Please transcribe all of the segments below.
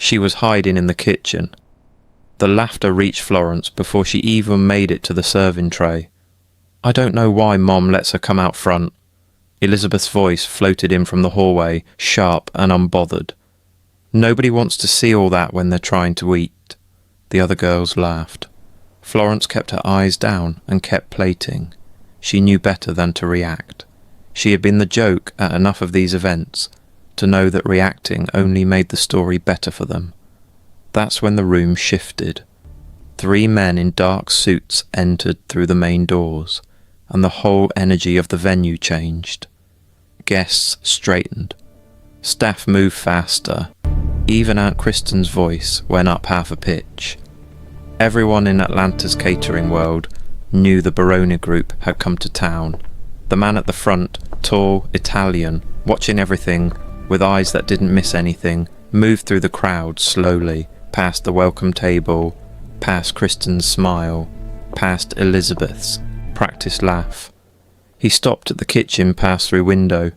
She was hiding in the kitchen. The laughter reached Florence before she even made it to the serving tray. "I don't know why Mom lets her come out front." Elizabeth's voice floated in from the hallway, sharp and unbothered. "Nobody wants to see all that when they're trying to eat." The other girls laughed. Florence kept her eyes down and kept plating. She knew better than to react. She had been the joke at enough of these events to know that reacting only made the story better for them. That's when the room shifted. 3 men in dark suits entered through the main doors, and the whole energy of the venue changed. Guests straightened. Staff moved faster. Even Aunt Kristen's voice went up half a pitch. Everyone in Atlanta's catering world knew the Barone group had come to town. The man at the front, tall, Italian, watching everything with eyes that didn't miss anything, moved through the crowd slowly, past the welcome table, past Kristen's smile, past Elizabeth's practiced laugh. He stopped at the kitchen pass-through window.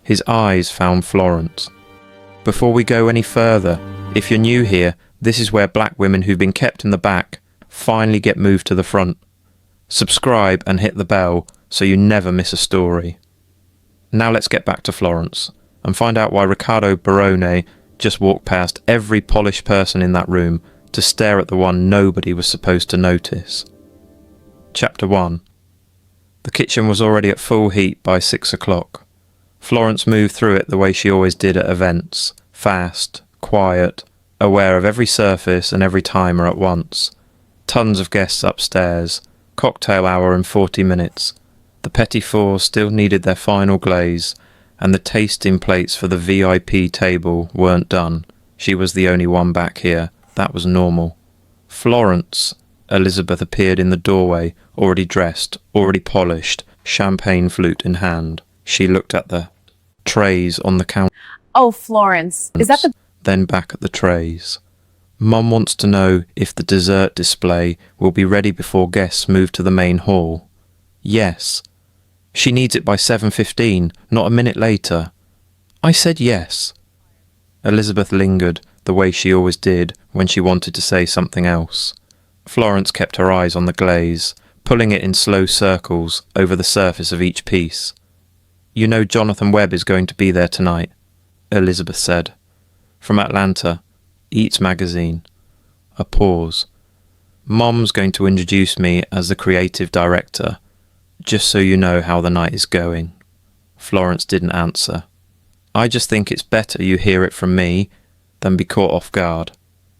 His eyes found Florence. "Before we go any further, if you're new here, this is where black women who've been kept in the back finally get moved to the front. Subscribe and hit the bell so you never miss a story." Now let's get back to Florence and find out why Riccardo Barone just walked past every polished person in that room to stare at the one nobody was supposed to notice. Chapter 1. The kitchen was already at full heat by 6 o'clock. Florence moved through it the way she always did at events, fast, quiet, aware of every surface and every timer at once. Tons of guests upstairs, cocktail hour in 40 minutes. The petit fours still needed their final glaze, and the tasting plates for the VIP table weren't done. She was the only one back here. That was normal. "Florence," Elizabeth appeared in the doorway, already dressed, already polished, champagne flute in hand. She looked at the trays on the counter. "Oh, Florence, is that the..." Then back at the trays. "Mum wants to know if the dessert display will be ready before guests move to the main hall." "Yes." "She needs it by 7:15, not a minute later." "I said yes." Elizabeth lingered the way she always did when she wanted to say something else. Florence kept her eyes on the glaze, pulling it in slow circles over the surface of each piece. "You know Jonathan Webb is going to be there tonight," Elizabeth said. "From Atlanta, Eats magazine." A pause. "Mom's going to introduce me as the creative director, just so you know how the night is going." Florence didn't answer. "I just think it's better you hear it from me than be caught off guard."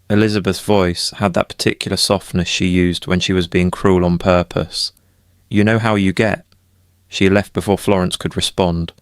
Elizabeth's voice had that particular softness she used when she was being cruel on purpose. "You know how you get." She left before Florence could respond.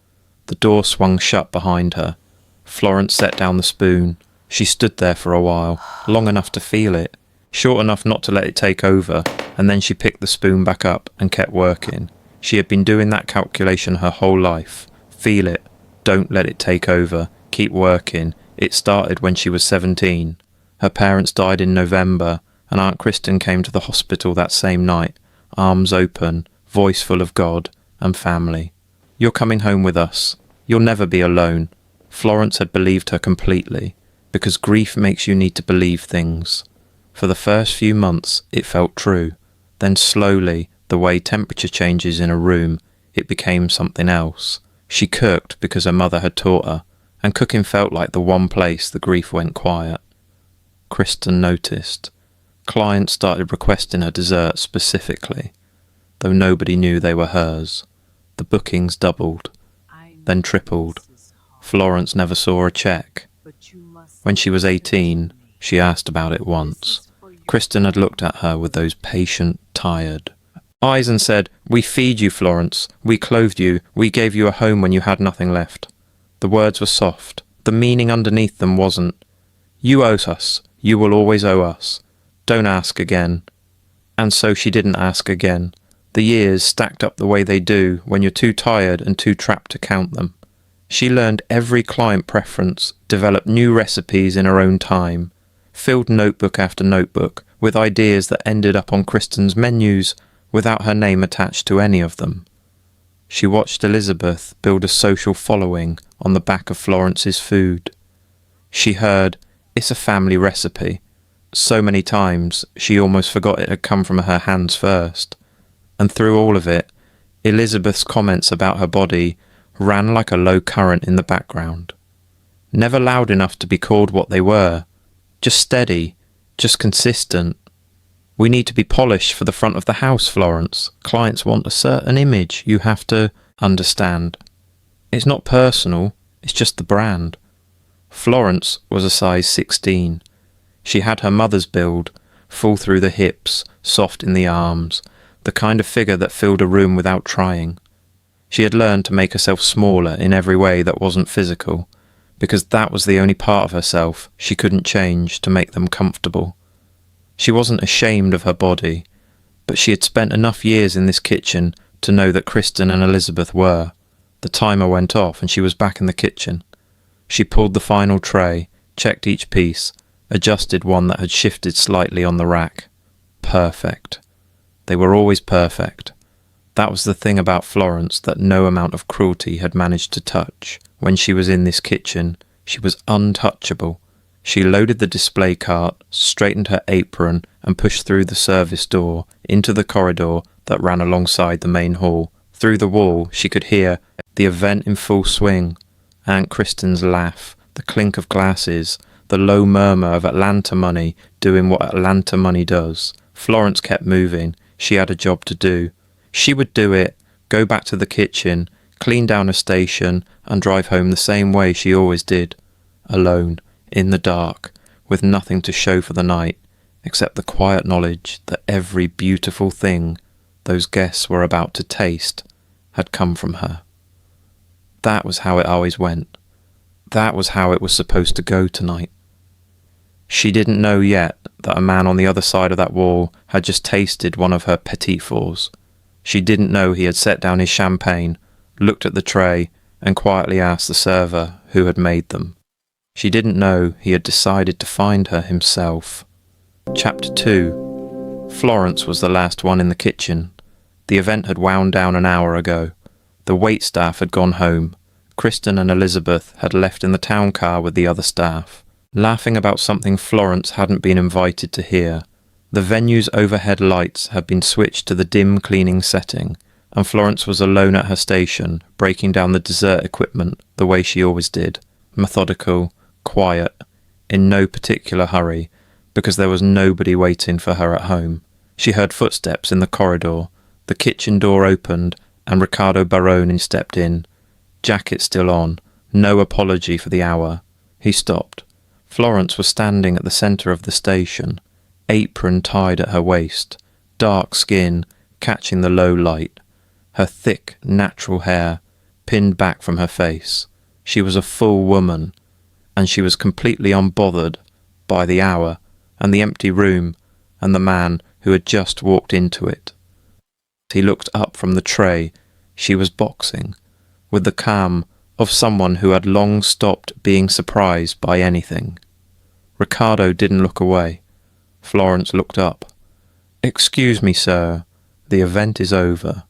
The door swung shut behind her. Florence set down the spoon. She stood there for a while, long enough to feel it, short enough not to let it take over, and then she picked the spoon back up and kept working. She had been doing that calculation her whole life. Feel it. Don't let it take over. Keep working. It started when she was 17. Her parents died in November, and Aunt Kristen came to the hospital that same night, arms open, voice full of God and family. "You're coming home with us. You'll never be alone." Florence had believed her completely, because grief makes you need to believe things. For the first few months it felt true. Then slowly, the way temperature changes in a room, it became something else. She cooked because her mother had taught her, and cooking felt like the one place the grief went quiet. Kristen noticed. Clients started requesting her dessert specifically, though nobody knew they were hers. The bookings doubled, then tripled. Florence never saw a check. When she was 18, she asked about it once. Kristen had looked at her with those patient, tired eyes and said, "We feed you, Florence. We clothed you. We gave you a home when you had nothing left." The words were soft. The meaning underneath them wasn't, "You owe us. You will always owe us. Don't ask again." And so she didn't ask again. The years stacked up the way they do when you're too tired and too trapped to count them. She learned every client preference, developed new recipes in her own time, filled notebook after notebook with ideas that ended up on Kristen's menus without her name attached to any of them. She watched Elizabeth build a social following on the back of Florence's food. She heard, It's a family recipe. So many times she almost forgot it had come from her hands first. And through all of it, Elizabeth's comments about her body ran like a low current in the background. Never loud enough to be called what they were. Just steady, just consistent. We need to be polished for the front of the house, Florence. Clients want a certain image. You have to understand. It's not personal, it's just the brand. Florence was a size 16. She had her mother's build, full through the hips, soft in the arms, the kind of figure that filled a room without trying. She had learned to make herself smaller in every way that wasn't physical, because that was the only part of herself she couldn't change to make them comfortable. She wasn't ashamed of her body, but she had spent enough years in this kitchen to know that Kristen and Elizabeth were. The timer went off and she was back in the kitchen. She pulled the final tray, checked each piece, adjusted one that had shifted slightly on the rack. Perfect. They were always perfect. That was the thing about Florence that no amount of cruelty had managed to touch. When she was in this kitchen, she was untouchable. She loaded the display cart, straightened her apron, and pushed through the service door into the corridor that ran alongside the main hall. Through the wall, she could hear the event in full swing. Aunt Kristen's laugh, the clink of glasses, the low murmur of Atlanta money doing what Atlanta money does. Florence kept moving. She had a job to do. She would do it, go back to the kitchen, clean down a station, and drive home the same way she always did. Alone, in the dark, with nothing to show for the night, except the quiet knowledge that every beautiful thing those guests were about to taste had come from her. That was how it always went. That was how it was supposed to go tonight. She didn't know yet that a man on the other side of that wall had just tasted one of her petit fours. She didn't know he had set down his champagne, looked at the tray, and quietly asked the server who had made them. She didn't know he had decided to find her himself. Chapter 2. Florence was the last one in the kitchen. The event had wound down an hour ago. The waitstaff had gone home. Kristen and Elizabeth had left in the town car with the other staff, laughing about something Florence hadn't been invited to hear. The venue's overhead lights had been switched to the dim cleaning setting, and Florence was alone at her station, breaking down the dessert equipment the way she always did, methodical, quiet, in no particular hurry, because there was nobody waiting for her at home. She heard footsteps in the corridor. The kitchen door opened, and Riccardo Barone stepped in. Jacket still on, no apology for the hour. He stopped. Florence was standing at the centre of the station, apron tied at her waist, dark skin catching the low light, her thick, natural hair pinned back from her face. She was a full woman, and she was completely unbothered by the hour and the empty room and the man who had just walked into it. He looked up from the tray she was boxing, with the calm of someone who had long stopped being surprised by anything. Riccardo didn't look away. Florence looked up. "Excuse me, sir. The event is over."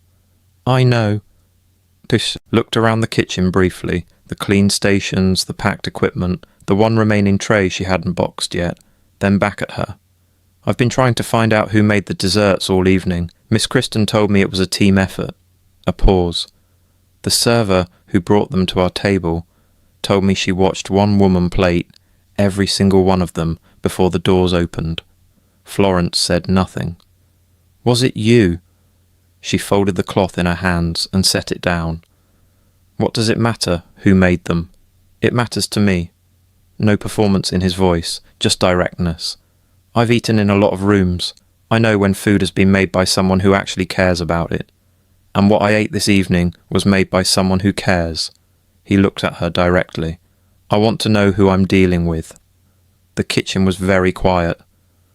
"I know." Tish looked around the kitchen briefly, the clean stations, the packed equipment, the one remaining tray she hadn't boxed yet, then back at her. "I've been trying to find out who made the desserts all evening. Miss Kristen told me it was a team effort." A pause. "The server who brought them to our table told me she watched one woman plate every single one of them before the doors opened." Florence said nothing. "Was it you?" She folded the cloth in her hands and set it down. "What does it matter who made them? It matters to me." No performance in his voice, just directness. "I've eaten in a lot of rooms. I know when food has been made by someone who actually cares about it. And what I ate this evening was made by someone who cares." He looked at her directly. "I want to know who I'm dealing with." The kitchen was very quiet.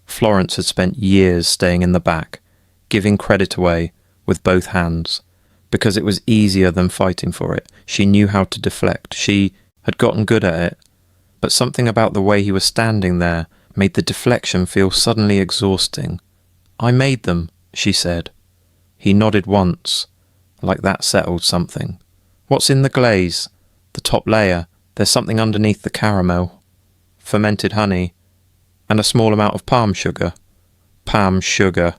Florence had spent years staying in the back, giving credit away with both hands, because it was easier than fighting for it. She knew how to deflect. She had gotten good at it. But something about the way he was standing there made the deflection feel suddenly exhausting. "I made them," she said. He nodded once, like that settled something. "What's in the glaze?" "The top layer. There's something underneath the caramel." fermented honey, and a small amount of palm sugar. Palm sugar.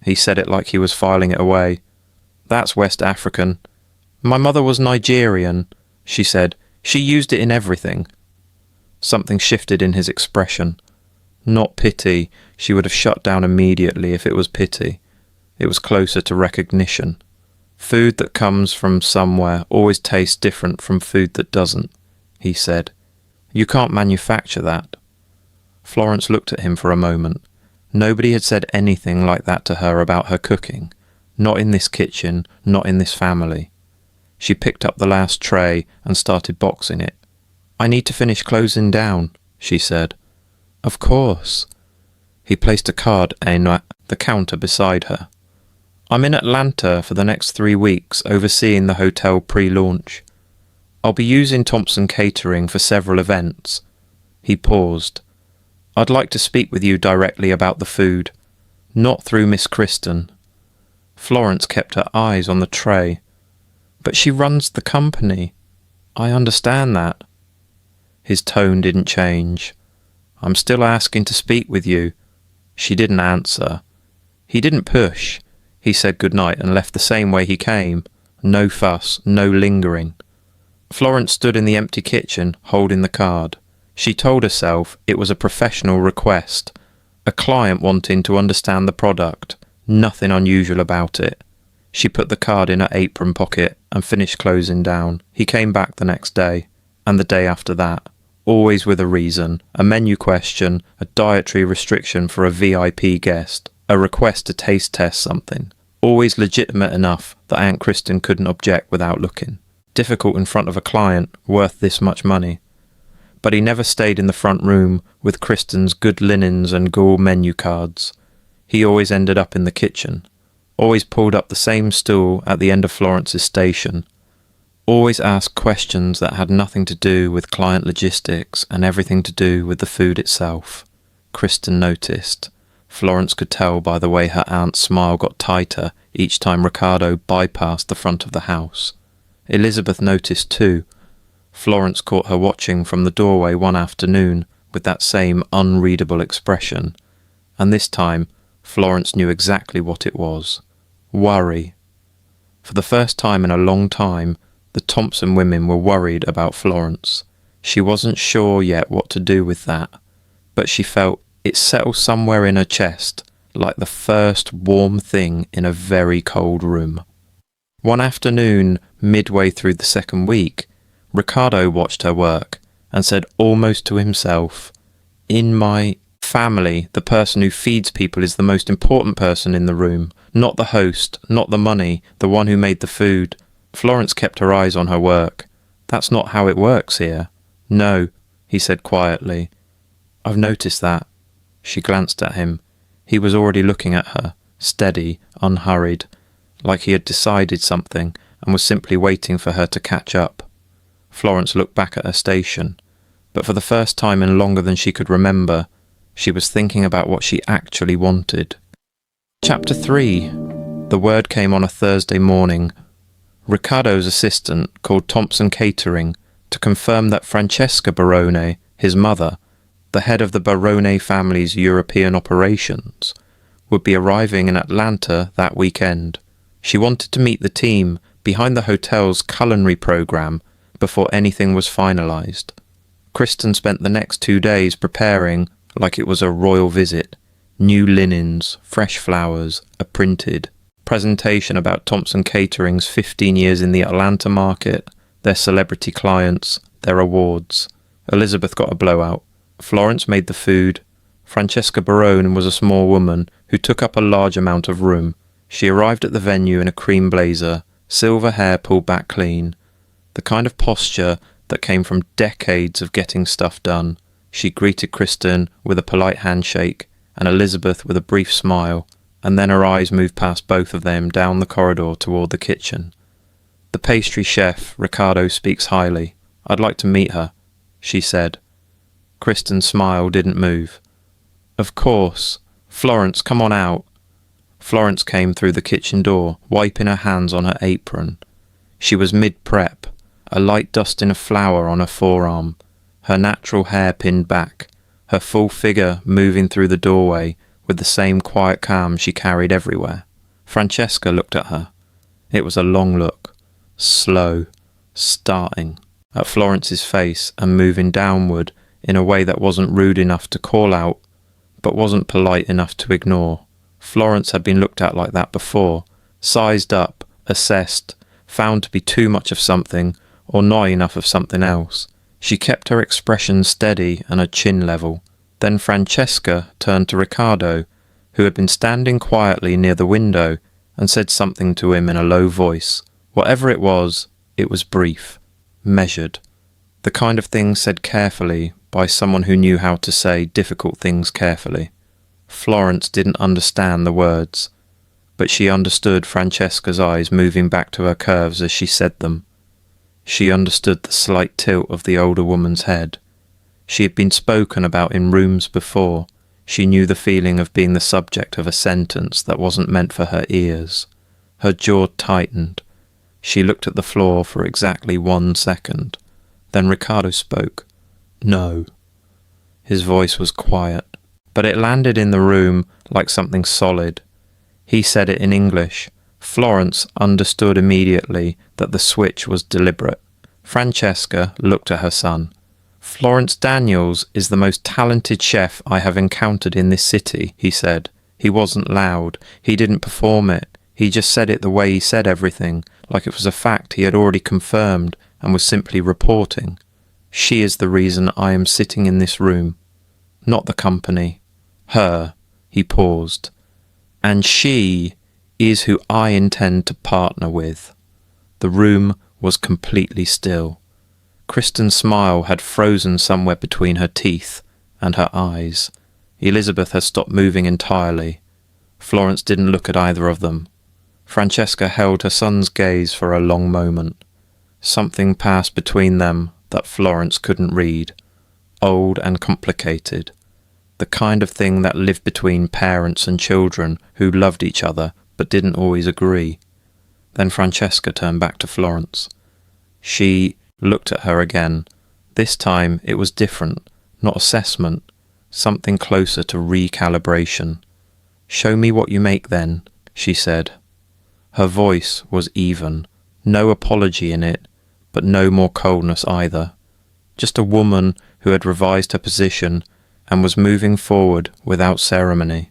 He said it like he was filing it away. That's West African. My mother was Nigerian, she said. She used it in everything. Something shifted in his expression. Not pity. She would have shut down immediately if it was pity. It was closer to recognition. Food that comes from somewhere always tastes different from food that doesn't, he said. You can't manufacture that. Florence looked at him for a moment. Nobody had said anything like that to her about her cooking. Not in this kitchen, not in this family. She picked up the last tray and started boxing it. I need to finish closing down, she said. Of course. He placed a card on the counter beside her. I'm in Atlanta for the next 3 weeks, overseeing the hotel pre-launch. I'll be using Thompson Catering for several events. He paused. I'd like to speak with you directly about the food, not through Miss Kristen. Florence kept her eyes on the tray. But she runs the company. I understand that. His tone didn't change. I'm still asking to speak with you. She didn't answer. He didn't push. He said goodnight and left the same way he came. No fuss, no lingering. Florence stood in the empty kitchen, holding the card. She told herself it was a professional request, a client wanting to understand the product, nothing unusual about it. She put the card in her apron pocket and finished closing down. He came back the next day, and the day after that, always with a reason, a menu question, a dietary restriction for a VIP guest, a request to taste test something. Always legitimate enough that Aunt Kristen couldn't object without looking. Difficult in front of a client worth this much money. But he never stayed in the front room with Kristen's good linens and ghoul menu cards. He always ended up in the kitchen. Always pulled up the same stool at the end of Florence's station. Always asked questions that had nothing to do with client logistics and everything to do with the food itself. Kristen noticed. Florence could tell by the way her aunt's smile got tighter each time Riccardo bypassed the front of the house. Elizabeth noticed too. Florence caught her watching from the doorway one afternoon with that same unreadable expression, and this time Florence knew exactly what it was. Worry. For the first time in a long time, the Thompson women were worried about Florence. She wasn't sure yet what to do with that, but she felt it settled somewhere in her chest, like the first warm thing in a very cold room. One afternoon, midway through the second week, Riccardo watched her work and said almost to himself, in my family, the person who feeds people is the most important person in the room, not the host, not the money, the one who made the food. Florence kept her eyes on her work. That's not how it works here. No, he said quietly. I've noticed that. She glanced at him. He was already looking at her, steady, unhurried, like he had decided something and was simply waiting for her to catch up. Florence looked back at her station, but for the first time in longer than she could remember, she was thinking about what she actually wanted. Chapter 3. The word came on a Thursday morning. Riccardo's assistant called Thompson Catering to confirm that Francesca Barone, his mother, the head of the Barone family's European operations, would be arriving in Atlanta that weekend. She wanted to meet the team behind the hotel's culinary program before anything was finalized. Kristen spent the next 2 days preparing like it was a royal visit. New linens, fresh flowers, a printed presentation about Thompson Catering's 15 years in the Atlanta market, their celebrity clients, their awards. Elizabeth got a blowout. Florence made the food. Francesca Barone was a small woman who took up a large amount of room. She arrived at the venue in a cream blazer, silver hair pulled back clean, the kind of posture that came from decades of getting stuff done. She greeted Kristen with a polite handshake and Elizabeth with a brief smile, and then her eyes moved past both of them down the corridor toward the kitchen. The pastry chef, Riccardo, speaks highly. I'd like to meet her, she said. Kristen's smile didn't move. Of course. Florence, come on out. Florence came through the kitchen door, wiping her hands on her apron. She was mid-prep, a light dusting of flour on her forearm, her natural hair pinned back, her full figure moving through the doorway with the same quiet calm she carried everywhere. Francesca looked at her. It was a long look, slow, starting at Florence's face and moving downward in a way that wasn't rude enough to call out, but wasn't polite enough to ignore. Florence had been looked at like that before, sized up, assessed, found to be too much of something or not enough of something else. She kept her expression steady and her chin level. Then Francesca turned to Riccardo, who had been standing quietly near the window, and said something to him in a low voice. Whatever it was brief, measured, the kind of thing said carefully by someone who knew how to say difficult things carefully. Florence didn't understand the words, but she understood Francesca's eyes moving back to her curves as she said them. She understood the slight tilt of the older woman's head. She had been spoken about in rooms before. She knew the feeling of being the subject of a sentence that wasn't meant for her ears. Her jaw tightened. She looked at the floor for exactly 1 second. Then Riccardo spoke. No. His voice was quiet, but it landed in the room like something solid. He said it in English. Florence understood immediately that the switch was deliberate. Francesca looked at her son. Florence Daniels is the most talented chef I have encountered in this city, he said. He wasn't loud. He didn't perform it. He just said it the way he said everything, like it was a fact he had already confirmed and was simply reporting. She is the reason I am sitting in this room. Not the company. Her. He paused. And she is who I intend to partner with. The room was completely still. Kristen's smile had frozen somewhere between her teeth and her eyes. Elizabeth had stopped moving entirely. Florence didn't look at either of them. Francesca held her son's gaze for a long moment. Something passed between them that Florence couldn't read. Old and complicated. The kind of thing that lived between parents and children who loved each other but didn't always agree. Then Francesca turned back to Florence. She looked at her again. This time it was different, not assessment, something closer to recalibration. Show me what you make then, she said. Her voice was even, no apology in it, but no more coldness either. Just a woman who had revised her position and was moving forward without ceremony.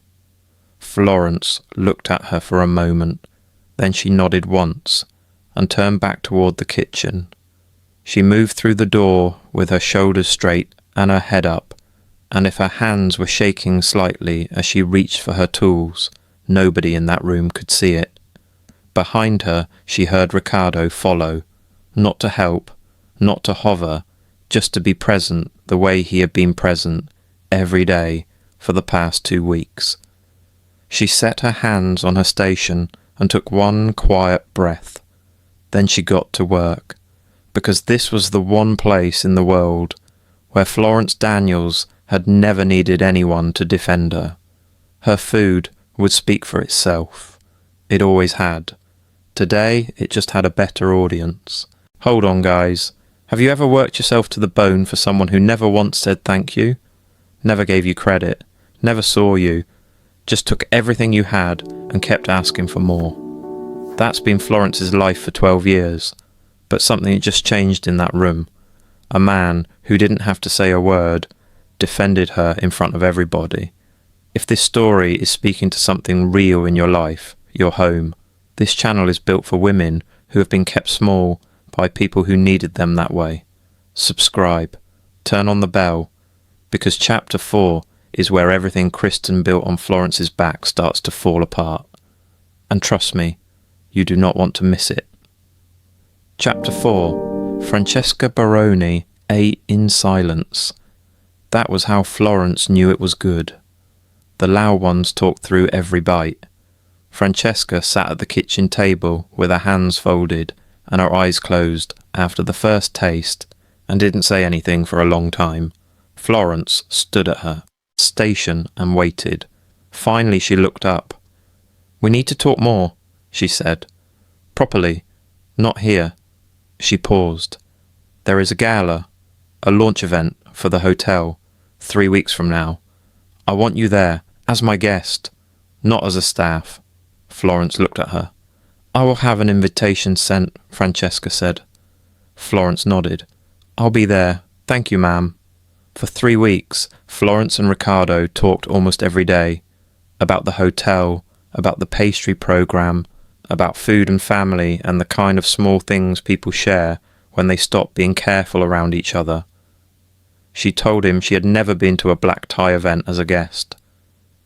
Florence looked at her for a moment, then she nodded once and turned back toward the kitchen. She moved through the door with her shoulders straight and her head up, and if her hands were shaking slightly as she reached for her tools, nobody in that room could see it. Behind her she heard Riccardo follow, not to help, not to hover, just to be present the way he had been present every day for the past 2 weeks. She set her hands on her station and took one quiet breath. Then she got to work, because this was the one place in the world where Florence Daniels had never needed anyone to defend her. Her food would speak for itself. It always had. Today, it just had a better audience. Hold on, guys. Have you ever worked yourself to the bone for someone who never once said thank you? Never gave you credit, never saw you, just took everything you had and kept asking for more. That's been Florence's life for 12 years, but something had just changed in that room. A man who didn't have to say a word defended her in front of everybody. If this story is speaking to something real in your life, your home, this channel is built for women who have been kept small by people who needed them that way. Subscribe, turn on the bell, because Chapter 4 is where everything Kristen built on Florence's back starts to fall apart. And trust me, you do not want to miss it. Chapter 4. Francesca Barone ate in silence. That was how Florence knew it was good. The loud ones talked through every bite. Francesca sat at the kitchen table with her hands folded and her eyes closed after the first taste and didn't say anything for a long time. Florence stood at her station and waited. Finally she looked up. "We need to talk more," she said. "Properly. Not here." She paused. "There is a gala, a launch event for the hotel. 3 weeks from now. I want you there, as my guest, not as a staff. Florence looked at her. I will have an invitation sent, Francesca said. Florence nodded. I'll be there. Thank you, ma'am. For 3 weeks, Florence and Riccardo talked almost every day. About the hotel, about the pastry program, about food and family and the kind of small things people share when they stop being careful around each other. She told him she had never been to a black tie event as a guest.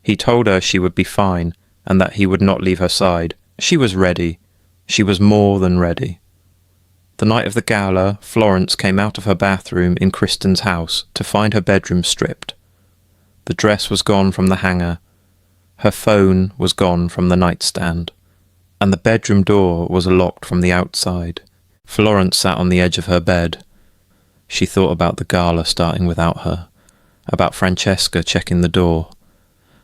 He told her she would be fine and that he would not leave her side. She was ready. She was more than ready. The night of the gala, Florence came out of her bathroom in Kristen's house to find her bedroom stripped. The dress was gone from the hanger. Her phone was gone from the nightstand. And the bedroom door was locked from the outside. Florence sat on the edge of her bed. She thought about the gala starting without her, about Francesca checking the door,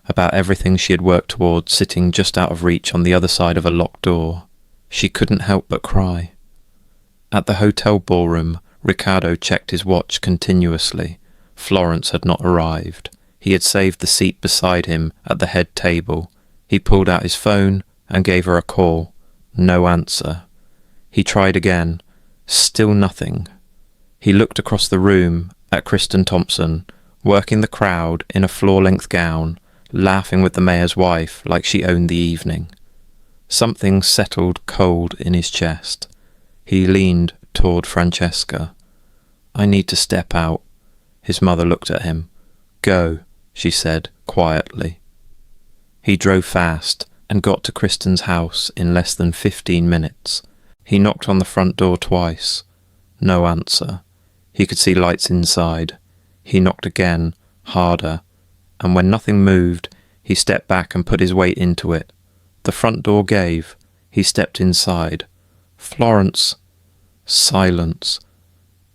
about everything she had worked towards sitting just out of reach on the other side of a locked door. She couldn't help but cry. At the hotel ballroom, Riccardo checked his watch continuously. Florence had not arrived. He had saved the seat beside him at the head table. He pulled out his phone and gave her a call. No answer. He tried again. Still nothing. He looked across the room at Kristen Thompson, working the crowd in a floor-length gown, laughing with the mayor's wife like she owned the evening. Something settled cold in his chest. He leaned toward Francesca. I need to step out. His mother looked at him. Go, she said quietly. He drove fast and got to Kristen's house in less than 15 minutes. He knocked on the front door twice. No answer. He could see lights inside. He knocked again, harder, and when nothing moved, he stepped back and put his weight into it. The front door gave. He stepped inside. Florence. Silence.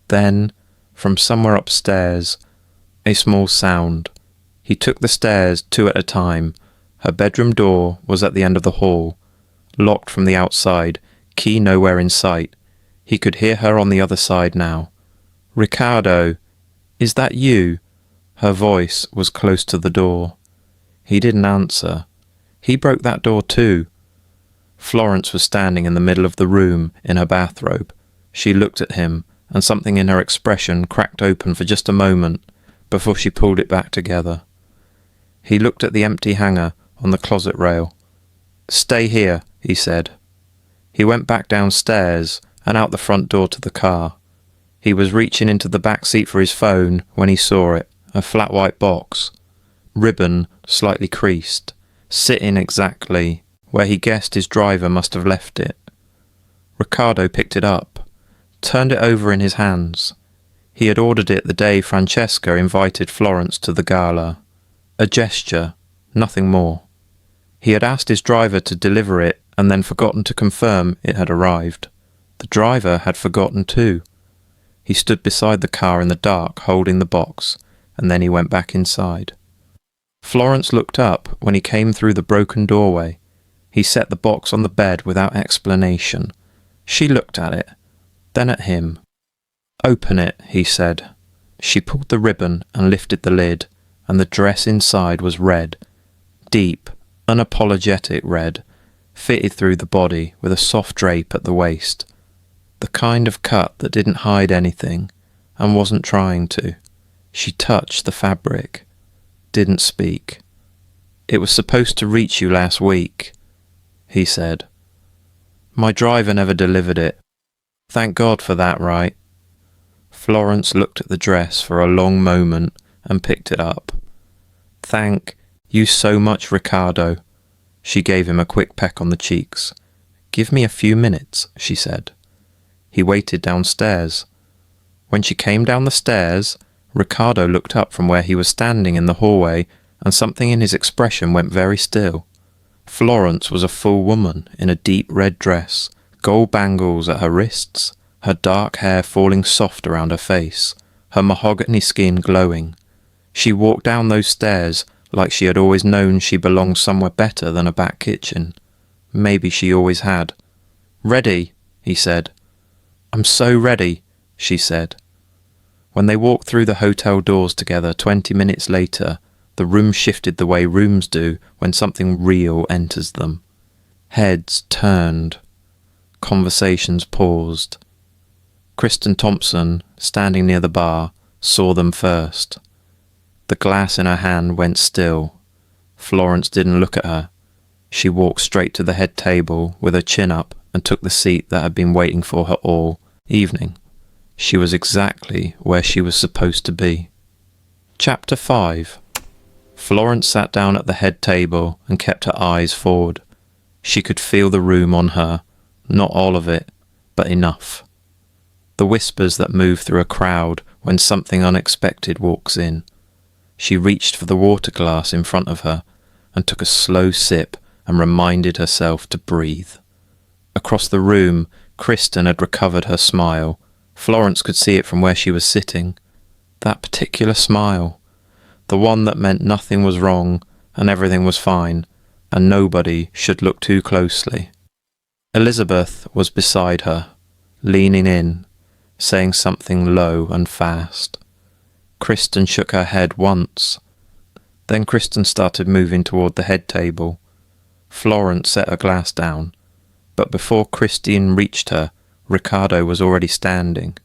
Then, from somewhere upstairs, a small sound. He took the stairs 2 at a time. Her bedroom door was at the end of the hall, locked from the outside, key nowhere in sight. He could hear her on the other side now. Riccardo, is that you? Her voice was close to the door. He didn't answer. He broke that door too. Florence was standing in the middle of the room in her bathrobe. She looked at him, and something in her expression cracked open for just a moment before she pulled it back together. He looked at the empty hanger on the closet rail. Stay here, he said. He went back downstairs and out the front door to the car. He was reaching into the back seat for his phone when he saw it, a flat white box, ribbon slightly creased, sitting exactly where he guessed his driver must have left it. Riccardo picked it up, turned it over in his hands. He had ordered it the day Francesca invited Florence to the gala. A gesture, nothing more. He had asked his driver to deliver it and then forgotten to confirm it had arrived. The driver had forgotten too. He stood beside the car in the dark, holding the box, and then he went back inside. Florence looked up when he came through the broken doorway. He set the box on the bed without explanation. She looked at it, then at him. Open it, he said. She pulled the ribbon and lifted the lid, and the dress inside was red. Deep, unapologetic red, fitted through the body with a soft drape at the waist. The kind of cut that didn't hide anything, and wasn't trying to. She touched the fabric, didn't speak. It was supposed to reach you last week, he said. My driver never delivered it. Thank God for that, right? Florence looked at the dress for a long moment and picked it up. Thank you so much, Riccardo. She gave him a quick peck on the cheeks. Give me a few minutes, she said. He waited downstairs. When she came down the stairs, Riccardo looked up from where he was standing in the hallway, and something in his expression went very still. Florence was a full woman in a deep red dress, gold bangles at her wrists, her dark hair falling soft around her face, her mahogany skin glowing. She walked down those stairs like she had always known she belonged somewhere better than a back kitchen. Maybe she always had. Ready, he said. I'm so ready, she said. When they walked through the hotel doors together 20 minutes later, the room shifted the way rooms do when something real enters them. Heads turned. Conversations paused. Kristen Thompson, standing near the bar, saw them first. The glass in her hand went still. Florence didn't look at her. She walked straight to the head table with her chin up and took the seat that had been waiting for her all evening. She was exactly where she was supposed to be. Chapter 5. Florence sat down at the head table and kept her eyes forward. She could feel the room on her, not all of it, but enough. The whispers that move through a crowd when something unexpected walks in. She reached for the water glass in front of her and took a slow sip and reminded herself to breathe. Across the room, Kristen had recovered her smile. Florence could see it from where she was sitting. That particular smile. The one that meant nothing was wrong and everything was fine, and nobody should look too closely. Elizabeth was beside her, leaning in, saying something low and fast. Kristen shook her head once. Then Kristen started moving toward the head table. Florence set her glass down, but before Christine reached her, Riccardo was already standing.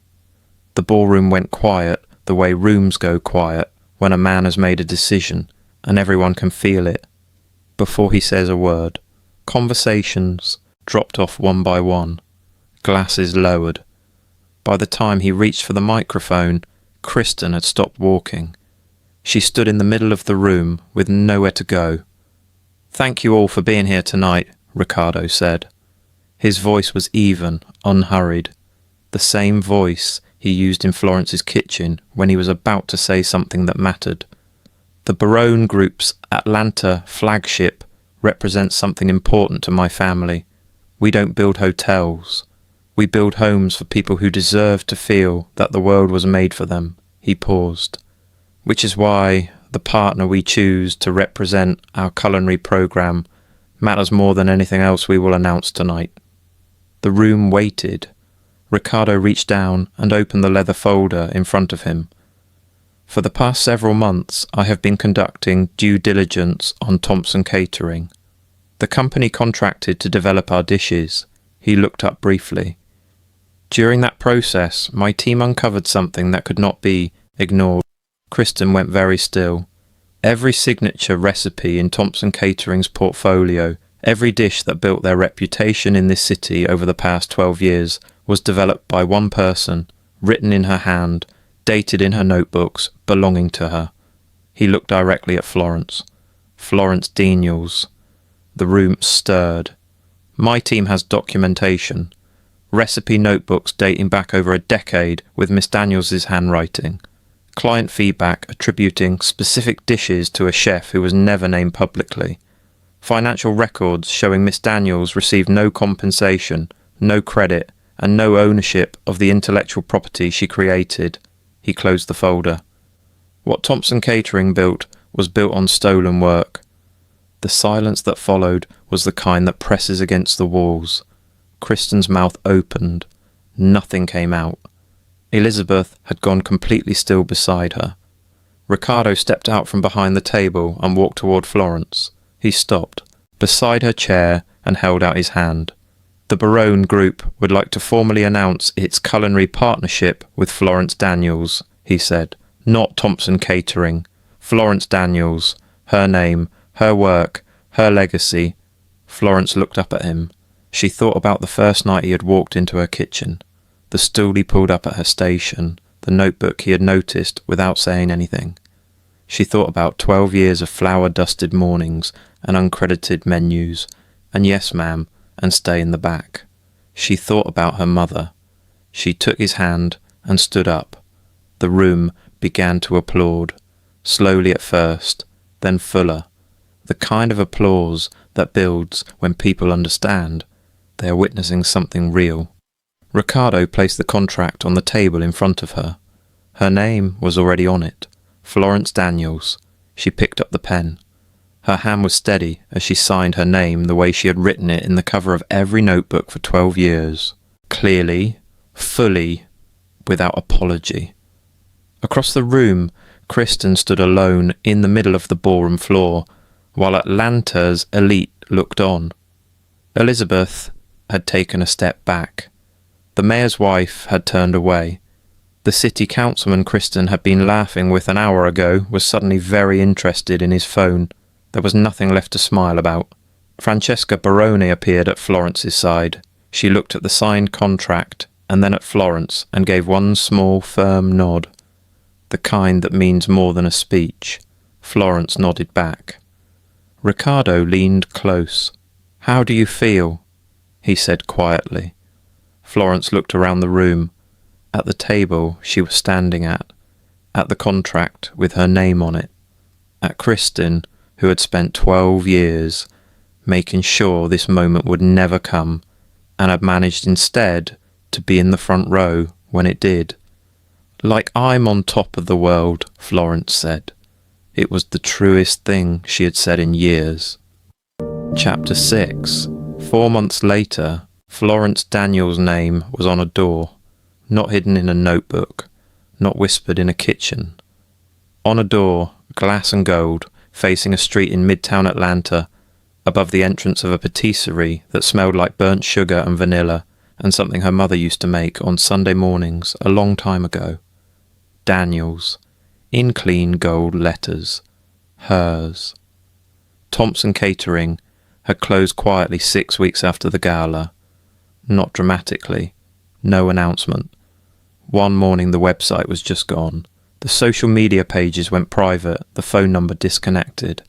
The ballroom went quiet the way rooms go quiet when a man has made a decision and everyone can feel it. Before he says a word, conversations dropped off one by one, glasses lowered. By the time he reached for the microphone, Kristen had stopped walking. She stood in the middle of the room with nowhere to go. "Thank you all for being here tonight," Riccardo said. His voice was even, unhurried. The same voice he used in Florence's kitchen when he was about to say something that mattered. The Barone Group's Atlanta flagship represents something important to my family. We don't build hotels. We build homes for people who deserve to feel that the world was made for them. He paused. Which is why the partner we choose to represent our culinary program matters more than anything else we will announce tonight. The room waited. Riccardo reached down and opened the leather folder in front of him. For the past several months, I have been conducting due diligence on Thompson Catering. The company contracted to develop our dishes. He looked up briefly. During that process, my team uncovered something that could not be ignored. Kristen went very still. Every signature recipe in Thompson Catering's portfolio, every dish that built their reputation in this city over the past 12 years, was developed by one person, written in her hand, dated in her notebooks, belonging to her. He looked directly at Florence. Florence Daniels. The room stirred. My team has documentation. Recipe notebooks dating back over a decade with Miss Daniels' handwriting. Client feedback attributing specific dishes to a chef who was never named publicly. Financial records showing Miss Daniels received no compensation, no credit, and no ownership of the intellectual property she created. He closed the folder. What Thompson Catering built was built on stolen work. The silence that followed was the kind that presses against the walls. Kristen's mouth opened. Nothing came out. Elizabeth had gone completely still beside her. Riccardo stepped out from behind the table and walked toward Florence. He stopped beside her chair and held out his hand. The Barone Group would like to formally announce its culinary partnership with Florence Daniels, he said. Not Thompson Catering. Florence Daniels. Her name, her work, her legacy. Florence looked up at him. She thought about the first night he had walked into her kitchen, the stool he pulled up at her station, the notebook he had noticed without saying anything. She thought about 12 years of flour-dusted mornings and uncredited menus, and yes, ma'am, and stay in the back. She thought about her mother. She took his hand and stood up. The room began to applaud, slowly at first, then fuller. The kind of applause that builds when people understand they are witnessing something real. Riccardo placed the contract on the table in front of her. Her name was already on it. Florence Daniels. She picked up the pen. Her hand was steady as she signed her name the way she had written it in the cover of every notebook for 12 years. Clearly, fully, without apology. Across the room, Kristen stood alone in the middle of the ballroom floor, while Atlanta's elite looked on. Elizabeth had taken a step back. The mayor's wife had turned away. The city councilman Kristen had been laughing with an hour ago was suddenly very interested in his phone. There was nothing left to smile about. Francesca Barone appeared at Florence's side. She looked at the signed contract and then at Florence and gave one small, firm nod. The kind that means more than a speech. Florence nodded back. Riccardo leaned close. "How do you feel?" he said quietly. Florence looked around the room, at the table she was standing at the contract with her name on it, at Kristen, who had spent 12 years making sure this moment would never come, and had managed instead to be in the front row when it did. "Like I'm on top of the world," Florence said. It was the truest thing she had said in years. Chapter 6. 4 months later, Florence Daniels' name was on a door, not hidden in a notebook, not whispered in a kitchen. On a door, glass and gold, facing a street in midtown Atlanta, above the entrance of a patisserie that smelled like burnt sugar and vanilla, and something her mother used to make on Sunday mornings a long time ago. Daniels, in clean gold letters. Hers. Thompson Catering had closed quietly 6 weeks after the gala. Not dramatically. No announcement. One morning the website was just gone. The social media pages went private, the phone number disconnected.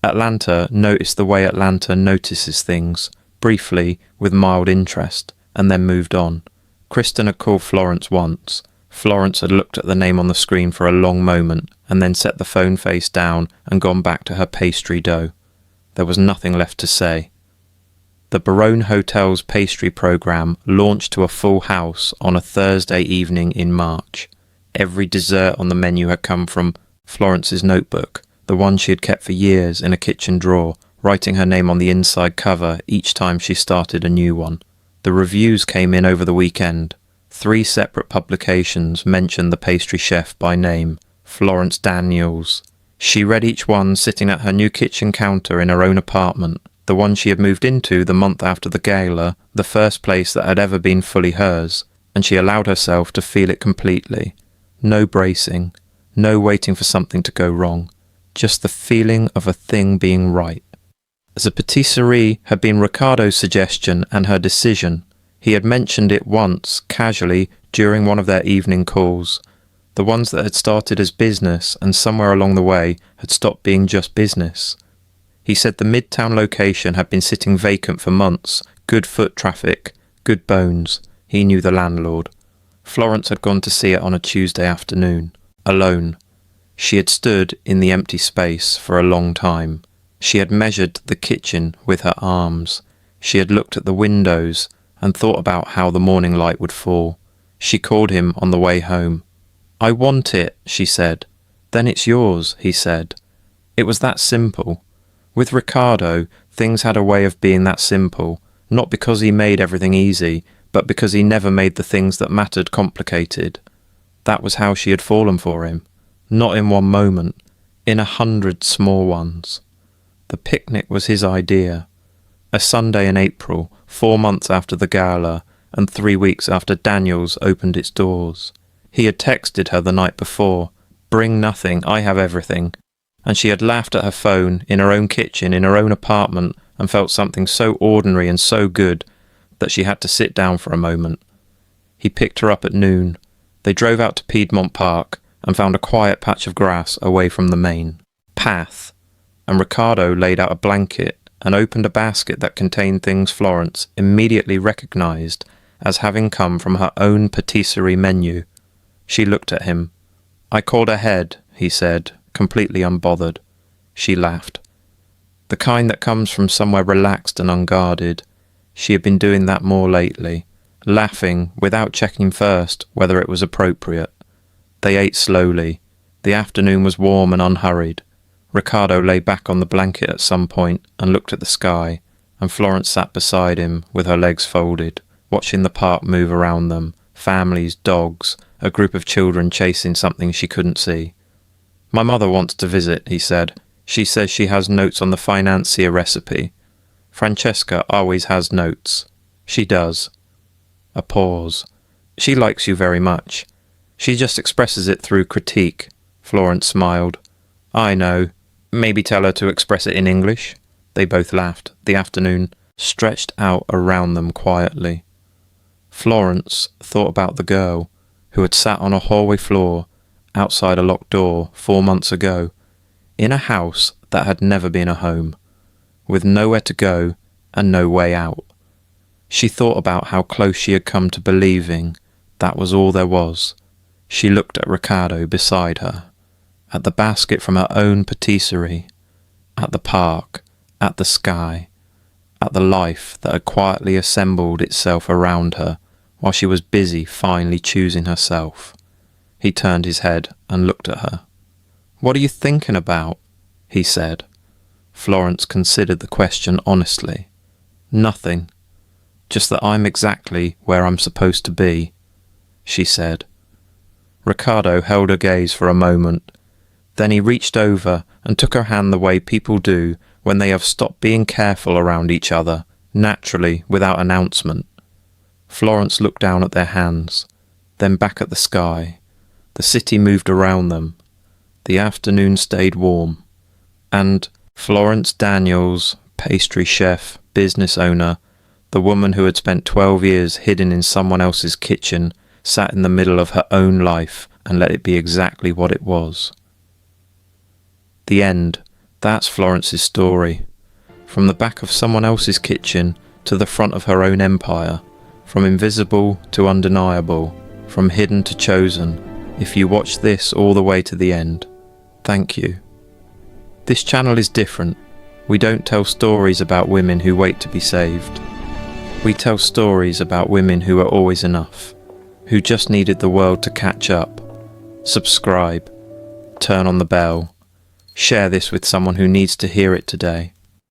Atlanta noticed the way Atlanta notices things, briefly, with mild interest, and then moved on. Kristen had called Florence once. Florence had looked at the name on the screen for a long moment, and then set the phone face down and gone back to her pastry dough. There was nothing left to say. The Barone Hotel's pastry program launched to a full house on a Thursday evening in March. Every dessert on the menu had come from Florence's notebook, the one she had kept for years in a kitchen drawer, writing her name on the inside cover each time she started a new one. The reviews came in over the weekend. 3 separate publications mentioned the pastry chef by name, Florence Daniels. She read each one sitting at her new kitchen counter in her own apartment, the one she had moved into the month after the gala, the first place that had ever been fully hers, and she allowed herself to feel it completely. No bracing, no waiting for something to go wrong, just the feeling of a thing being right. As a patisserie had been Riccardo's suggestion and her decision. He had mentioned it once, casually, during one of their evening calls. The ones that had started as business and somewhere along the way had stopped being just business. He said the Midtown location had been sitting vacant for months, good foot traffic, good bones. He knew the landlord. Florence had gone to see it on a Tuesday afternoon, alone. She had stood in the empty space for a long time. She had measured the kitchen with her arms. She had looked at the windows and thought about how the morning light would fall. She called him on the way home. "I want it," she said. "Then it's yours," he said. It was that simple. With Riccardo, things had a way of being that simple, not because he made everything easy, but because he never made the things that mattered complicated. That was how she had fallen for him. Not in one moment, in 100 small ones. The picnic was his idea. A Sunday in April, 4 months after the gala, and 3 weeks after Daniels opened its doors. He had texted her the night before, "Bring nothing, I have everything." And she had laughed at her phone, in her own kitchen, in her own apartment, and felt something so ordinary and so good that she had to sit down for a moment. He picked her up at noon. They drove out to Piedmont Park and found a quiet patch of grass away from the main path, and Riccardo laid out a blanket and opened a basket that contained things Florence immediately recognised as having come from her own patisserie menu. She looked at him. "I called ahead," he said, completely unbothered. She laughed. The kind that comes from somewhere relaxed and unguarded. She had been doing that more lately, laughing without checking first whether it was appropriate. They ate slowly. The afternoon was warm and unhurried. Riccardo lay back on the blanket at some point and looked at the sky, and Florence sat beside him with her legs folded, watching the park move around them, families, dogs, a group of children chasing something she couldn't see. My mother wants to visit, he said. She says she has notes on the financier recipe. Francesca always has notes. She does. A pause. She likes you very much. She just expresses it through critique. Florence smiled. I know. Maybe tell her to express it in English. They both laughed. The afternoon stretched out around them quietly. Florence thought about the girl who had sat on a hallway floor outside a locked door 4 months ago, in a house that had never been a home, with nowhere to go and no way out. She thought about how close she had come to believing that was all there was. She looked at Riccardo beside her, at the basket from her own patisserie, at the park, at the sky, at the life that had quietly assembled itself around her while she was busy finally choosing herself. He turned his head and looked at her. What are you thinking about? He said. Florence considered the question honestly. Nothing. Just that I'm exactly where I'm supposed to be, she said. Riccardo held her gaze for a moment. Then he reached over and took her hand the way people do when they have stopped being careful around each other, naturally, without announcement. Florence looked down at their hands, then back at the sky. The city moved around them. The afternoon stayed warm. And Florence Daniels, pastry chef, business owner, the woman who had spent 12 years hidden in someone else's kitchen, sat in the middle of her own life and let it be exactly what it was. The end. That's Florence's story. From the back of someone else's kitchen to the front of her own empire, from invisible to undeniable, from hidden to chosen. If you watch this all the way to the end, thank you. This channel is different. We don't tell stories about women who wait to be saved. We tell stories about women who are always enough, who just needed the world to catch up. Subscribe, turn on the bell, share this with someone who needs to hear it today.